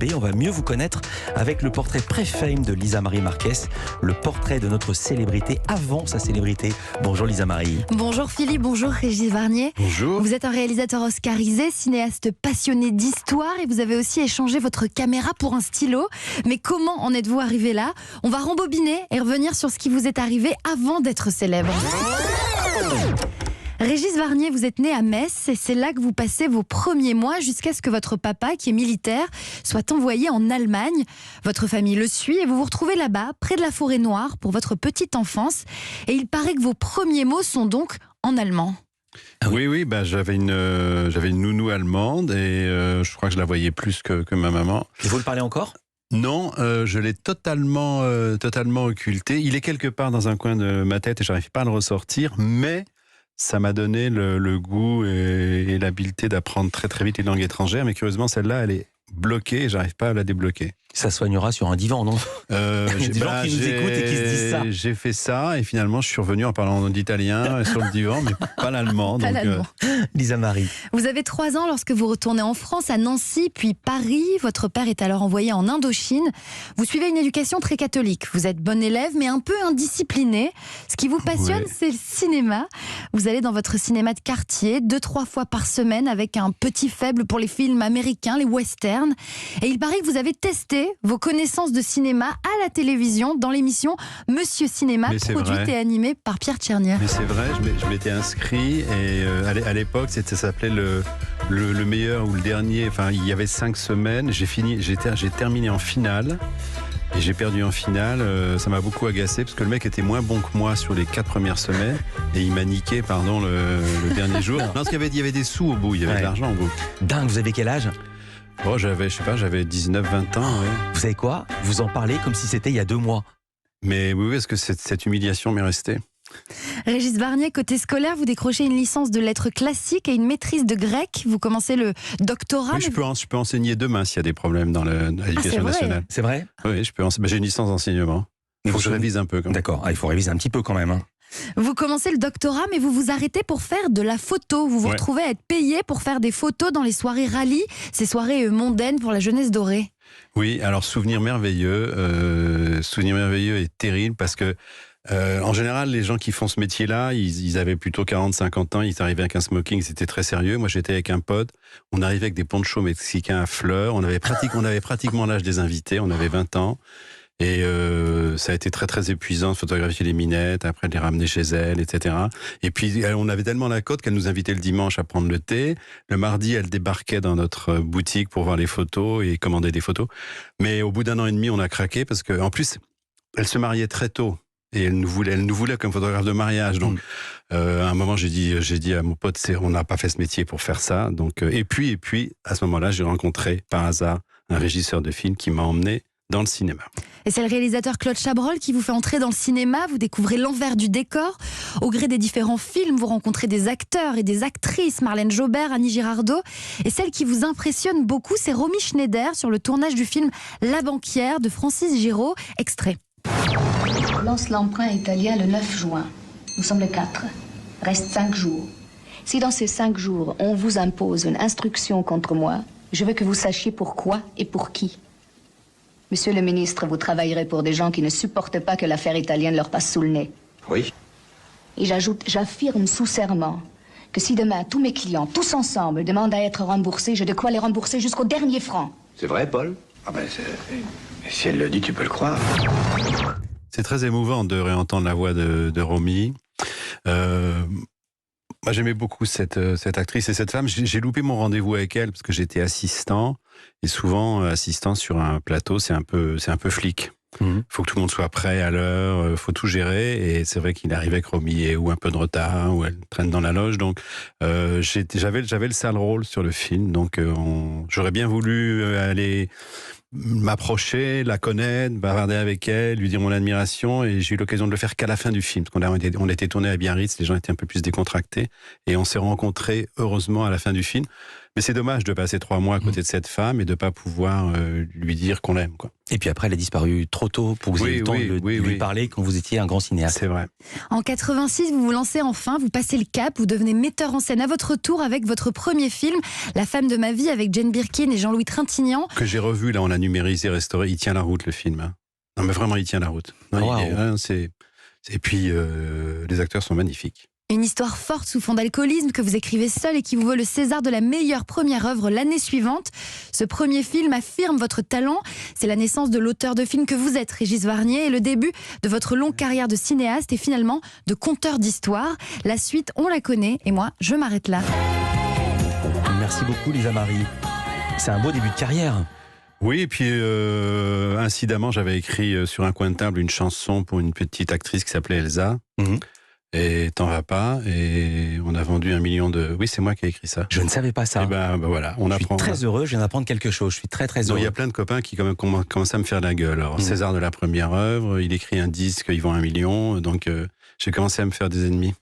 Et on va mieux vous connaître avec le portrait pré-fame de Lisa Marie Marquez, le portrait de notre célébrité avant sa célébrité. Bonjour Lisa Marie. Bonjour Philippe, bonjour Régis Varnier. Bonjour. Vous êtes un réalisateur oscarisé, cinéaste passionné d'histoire et vous avez aussi échangé votre caméra pour un stylo. Mais comment en êtes-vous arrivé là? On va rembobiner et revenir sur ce qui vous est arrivé avant d'être célèbre. Régis Varnier, vous êtes né à Metz et c'est là que vous passez vos premiers mois jusqu'à ce que votre papa, qui est militaire, soit envoyé en Allemagne. Votre famille le suit et vous vous retrouvez là-bas, près de la Forêt Noire, pour votre petite enfance. Et il paraît que vos premiers mots sont donc en allemand. Oui, j'avais une nounou allemande et je crois que je la voyais plus que ma maman. Et vous le parlez encore ? Non, je l'ai totalement occulté. Il est quelque part dans un coin de ma tête et j'arrive pas à le ressortir, mais ça m'a donné le goût et l'habileté d'apprendre très très vite les langues étrangères. Mais curieusement, celle-là, elle est bloquée et j'arrive pas à la débloquer. Ça soignera sur un divan, non? Il y a des gens qui nous écoutent et qui se disent ça. J'ai fait ça et finalement je suis revenu en parlant d'italien sur le divan, mais pas l'allemand. Pas l'allemand. Lisa Marie. Vous avez 3 ans lorsque vous retournez en France, à Nancy, puis Paris. Votre père est alors envoyé en Indochine. Vous suivez une éducation très catholique. Vous êtes bon élève, mais un peu indiscipliné. Ce qui vous passionne, c'est le cinéma. Vous allez dans votre cinéma de quartier 2-3 fois par semaine avec un petit faible pour les films américains, les westerns. Et il paraît que vous avez testé vos connaissances de cinéma à la télévision dans l'émission Monsieur Cinéma, produite et animée par Pierre Tchernia. Mais c'est vrai, je m'étais inscrit et à l'époque, ça s'appelait le meilleur ou le dernier. Enfin, il y avait 5 semaines. J'ai terminé en finale. Et j'ai perdu en finale, ça m'a beaucoup agacé parce que le mec était moins bon que moi sur les 4 premières semaines et il m'a niqué, le dernier jour. Non, parce qu'il y avait des sous au bout, il y avait de l'argent au bout. Dingue, vous avez quel âge? Oh, j'avais 19-20 ans. Ouais. Vous savez quoi? Vous en parlez comme si c'était il y a 2 mois. Mais oui, parce que cette humiliation m'est restée. Régis Varnier, côté scolaire, vous décrochez une licence de lettres classiques et une maîtrise de grec. Vous commencez le doctorat. Oui, je peux enseigner demain s'il y a des problèmes dans l'éducation nationale. C'est vrai? Oui, je peux j'ai une licence d'enseignement. Il faut que je révise un peu. D'accord, il faut réviser un petit peu quand même. Vous commencez le doctorat, mais vous vous arrêtez pour faire de la photo. Vous vous retrouvez à être payé pour faire des photos dans les soirées rallye, ces soirées mondaines pour la jeunesse dorée. Oui, alors souvenir merveilleux et terrible parce que en général, les gens qui font ce métier-là, ils avaient plutôt 40-50 ans, ils arrivaient avec un smoking, c'était très sérieux. Moi, j'étais avec un pote, on arrivait avec des ponchos mexicains à fleurs, on avait pratiquement l'âge des invités, on avait 20 ans. Et ça a été très très épuisant de photographier les minettes, après de les ramener chez elles, etc. Et puis on avait tellement la côte qu'elle nous invitait le dimanche à prendre le thé. Le mardi, elle débarquait dans notre boutique pour voir les photos et commander des photos. Mais au bout d'1 an et demi, on a craqué parce que en plus, elle se mariait très tôt. Et elle nous voulait comme photographe de mariage. Donc, à un moment, j'ai dit à mon pote, on n'a pas fait ce métier pour faire ça. Donc, et puis, à ce moment-là, j'ai rencontré par hasard un régisseur de film qui m'a emmené dans le cinéma. Et c'est le réalisateur Claude Chabrol qui vous fait entrer dans le cinéma. Vous découvrez l'envers du décor. Au gré des différents films, vous rencontrez des acteurs et des actrices, Marlène Jobert, Annie Girardot. Et celle qui vous impressionne beaucoup, c'est Romy Schneider sur le tournage du film La Banquière de Francis Giraud. Extrait. On lance l'emprunt italien le 9 juin. Nous sommes le 4. Reste 5 jours. Si dans ces 5 jours, on vous impose une instruction contre moi, je veux que vous sachiez pourquoi et pour qui. Monsieur le ministre, vous travaillerez pour des gens qui ne supportent pas que l'affaire italienne leur passe sous le nez. Oui. Et j'affirme sous serment que si demain tous mes clients, tous ensemble, demandent à être remboursés, j'ai de quoi les rembourser jusqu'au dernier franc. C'est vrai, Paul? Ah ben, si elle le dit, tu peux le croire. C'est très émouvant de réentendre la voix de Romy. Moi, j'aimais beaucoup cette actrice et cette femme. J'ai loupé mon rendez-vous avec elle parce que j'étais assistant. Et souvent, assistant sur un plateau, c'est un peu flic. Faut que tout le monde soit prêt à l'heure, faut tout gérer. Et c'est vrai qu'il arrivait avec Romy ou un peu de retard, ou elle traîne dans la loge. Donc, j'avais le sale rôle sur le film. Donc, j'aurais bien voulu aller m'approcher, la connaître, bavarder avec elle, lui dire mon admiration, et j'ai eu l'occasion de le faire qu'à la fin du film, parce qu'on était tourné à Biarritz, les gens étaient un peu plus décontractés, et on s'est rencontrés heureusement à la fin du film. Mais c'est dommage de passer 3 mois à côté de cette femme et de pas pouvoir lui dire qu'on l'aime, quoi. Et puis après, elle a disparu trop tôt pour que vous ayez eu le temps de lui parler quand vous étiez un grand cinéaste. C'est vrai. En 86, vous vous lancez enfin, vous passez le cap, vous devenez metteur en scène à votre tour avec votre premier film, La femme de ma vie, avec Jane Birkin et Jean-Louis Trintignant. Que j'ai revu, là, on l'a numérisé, restauré. Il tient la route, le film. Hein. Non, mais vraiment, il tient la route. Non, et puis, les acteurs sont magnifiques. Une histoire forte sous fond d'alcoolisme que vous écrivez seul et qui vous vaut le César de la meilleure première œuvre l'année suivante. Ce premier film affirme votre talent. C'est la naissance de l'auteur de film que vous êtes, Régis Varnier, et le début de votre longue carrière de cinéaste et finalement de conteur d'histoire. La suite, on la connaît et moi, je m'arrête là. Merci beaucoup, Lisa Marie. C'est un beau début de carrière. Oui, et puis incidemment, j'avais écrit sur un coin de table une chanson pour une petite actrice qui s'appelait Elsa. Et T'en vas pas, et on a vendu 1 million de... Oui, c'est moi qui ai écrit ça. Je ne savais pas ça. Et ben voilà, on apprend. Je suis très heureux, je viens d'apprendre quelque chose, je suis très très heureux. Il y a plein de copains qui commencent à me faire la gueule. Alors, César de la première œuvre, il écrit un disque, ils vend 1 million, donc j'ai commencé à me faire des ennemis.